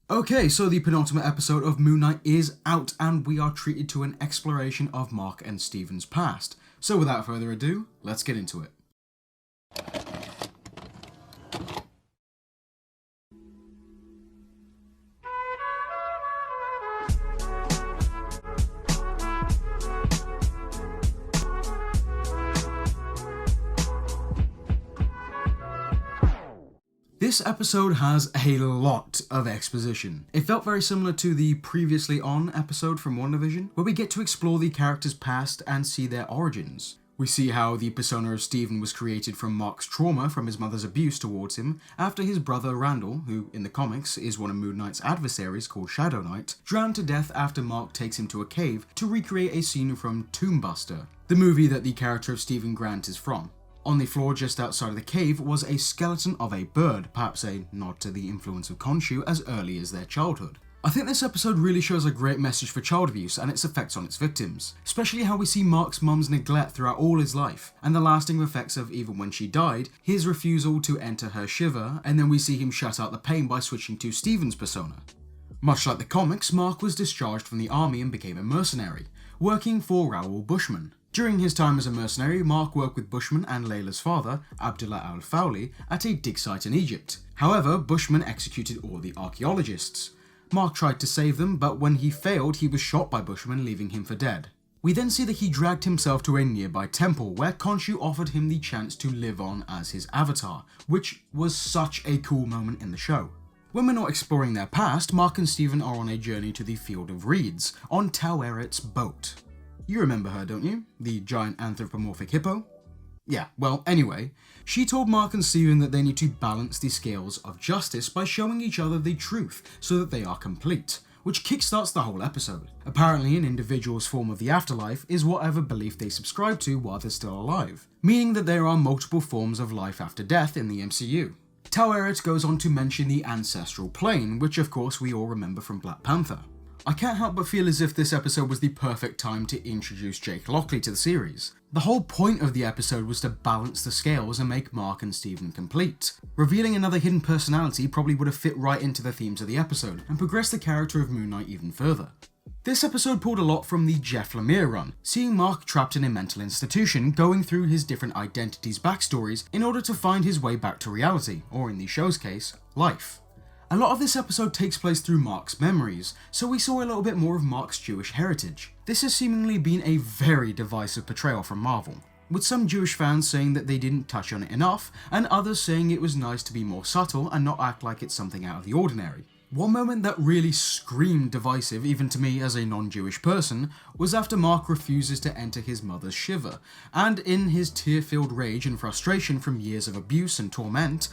Okay, so the penultimate episode of Moon Knight is out, and we are treated to an exploration of Marc and Steven's past. So without further ado, let's get into it. This episode has a lot of exposition. It felt very similar to the previously on episode from WandaVision, where we get to explore the characters' past and see their origins. We see how the persona of Steven was created from Marc's trauma from his mother's abuse towards him after his brother Randall, who in the comics is one of Moon Knight's adversaries called Shadow Knight, drowned to death after Marc takes him to a cave to recreate a scene from Tomb Buster, the movie that the character of Stephen Grant is from. On the floor just outside of the cave was a skeleton of a bird, perhaps a nod to the influence of Khonshu as early as their childhood. I think this episode really shows a great message for child abuse and its effects on its victims, especially how we see Marc's mum's neglect throughout all his life, and the lasting effects of even when she died, his refusal to enter her shiver, and then we see him shut out the pain by switching to Steven's persona. Much like the comics, Marc was discharged from the army and became a mercenary, working for Raoul Bushman. During his time as a mercenary, Marc worked with Bushman and Layla's father, Abdullah al-Fawli, at a dig site in Egypt. However, Bushman executed all the archaeologists. Marc tried to save them, but when he failed, he was shot by Bushman, leaving him for dead. We then see that he dragged himself to a nearby temple, where Khonshu offered him the chance to live on as his avatar, which was such a cool moment in the show. When we're not exploring their past, Marc and Steven are on a journey to the Field of Reeds, on Tau Eret's boat. You remember her, don't you? The giant anthropomorphic hippo? Yeah, well, anyway, she told Marc and Steven that they need to balance the scales of justice by showing each other the truth so that they are complete, which kickstarts the whole episode. Apparently, an individual's form of the afterlife is whatever belief they subscribe to while they're still alive, meaning that there are multiple forms of life after death in the MCU. Tau Eret goes on to mention the ancestral plane, which of course we all remember from Black Panther. I can't help but feel as if this episode was the perfect time to introduce Jake Lockley to the series. The whole point of the episode was to balance the scales and make Marc and Steven complete. Revealing another hidden personality probably would have fit right into the themes of the episode and progressed the character of Moon Knight even further. This episode pulled a lot from the Jeff Lemire run, seeing Marc trapped in a mental institution, going through his different identities' backstories in order to find his way back to reality, or in the show's case, life. A lot of this episode takes place through Marc's memories, so we saw a little bit more of Marc's Jewish heritage. This has seemingly been a very divisive portrayal from Marvel, with some Jewish fans saying that they didn't touch on it enough, and others saying it was nice to be more subtle and not act like it's something out of the ordinary. One moment that really screamed divisive, even to me as a non-Jewish person, was after Marc refuses to enter his mother's shiver, and in his tear-filled rage and frustration from years of abuse and torment,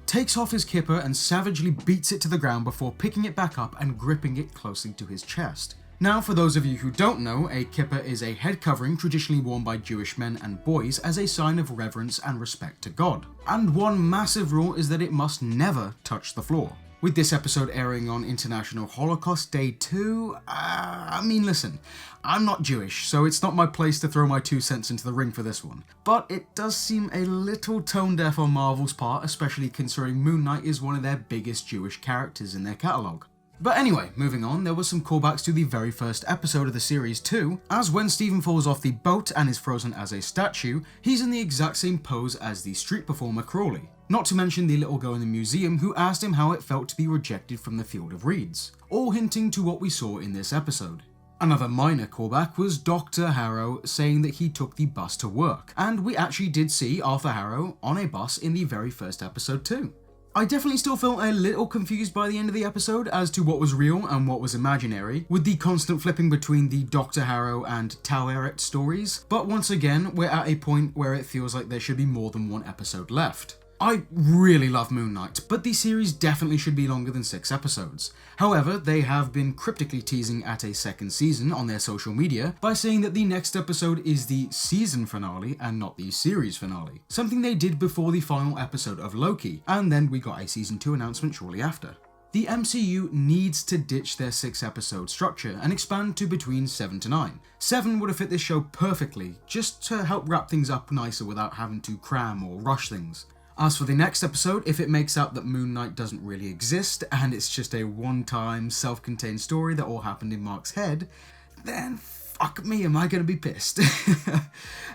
takes off his kippah and savagely beats it to the ground before picking it back up and gripping it closely to his chest. Now, for those of you who don't know, a kippah is a head covering traditionally worn by Jewish men and boys as a sign of reverence and respect to God. And one massive rule is that it must never touch the floor. With this episode airing on International Holocaust Day 2, listen, I'm not Jewish, so it's not my place to throw my 2 cents into the ring for this one. But it does seem a little tone deaf on Marvel's part, especially considering Moon Knight is one of their biggest Jewish characters in their catalogue. But anyway, moving on, there were some callbacks to the very first episode of the series too, as when Steven falls off the boat and is frozen as a statue, he's in the exact same pose as the street performer Crawley. Not to mention the little girl in the museum who asked him how it felt to be rejected from the Field of Reeds, all hinting to what we saw in this episode. Another minor callback was Dr. Harrow saying that he took the bus to work, and we actually did see Arthur Harrow on a bus in the very first episode too. I definitely still felt a little confused by the end of the episode as to what was real and what was imaginary, with the constant flipping between the Dr. Harrow and Tau Eret stories, but once again, we're at a point where it feels like there should be more than one episode left. I really love Moon Knight, but the series definitely should be longer than 6 episodes. However, they have been cryptically teasing at a second season on their social media by saying that the next episode is the season finale and not the series finale, something they did before the final episode of Loki, and then we got a season 2 announcement shortly after. The MCU needs to ditch their 6-episode structure and expand to between 7 to 9. 7 would have fit this show perfectly, just to help wrap things up nicer without having to cram or rush things. As for the next episode, if it makes out that Moon Knight doesn't really exist and it's just a one-time self-contained story that all happened in Mark's head, then fuck me, am I gonna be pissed.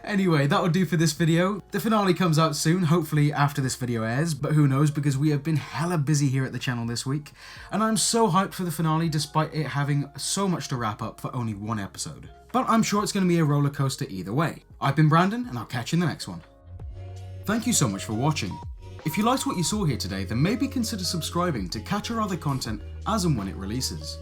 Anyway, that'll do for this video. The finale comes out soon, hopefully after this video airs, but who knows because we have been hella busy here at the channel this week, and I'm so hyped for the finale despite it having so much to wrap up for only one episode. But I'm sure it's gonna be a roller coaster either way. I've been Brandon, and I'll catch you in the next one. Thank you so much for watching. If you liked what you saw here today, then maybe consider subscribing to catch our other content as and when it releases.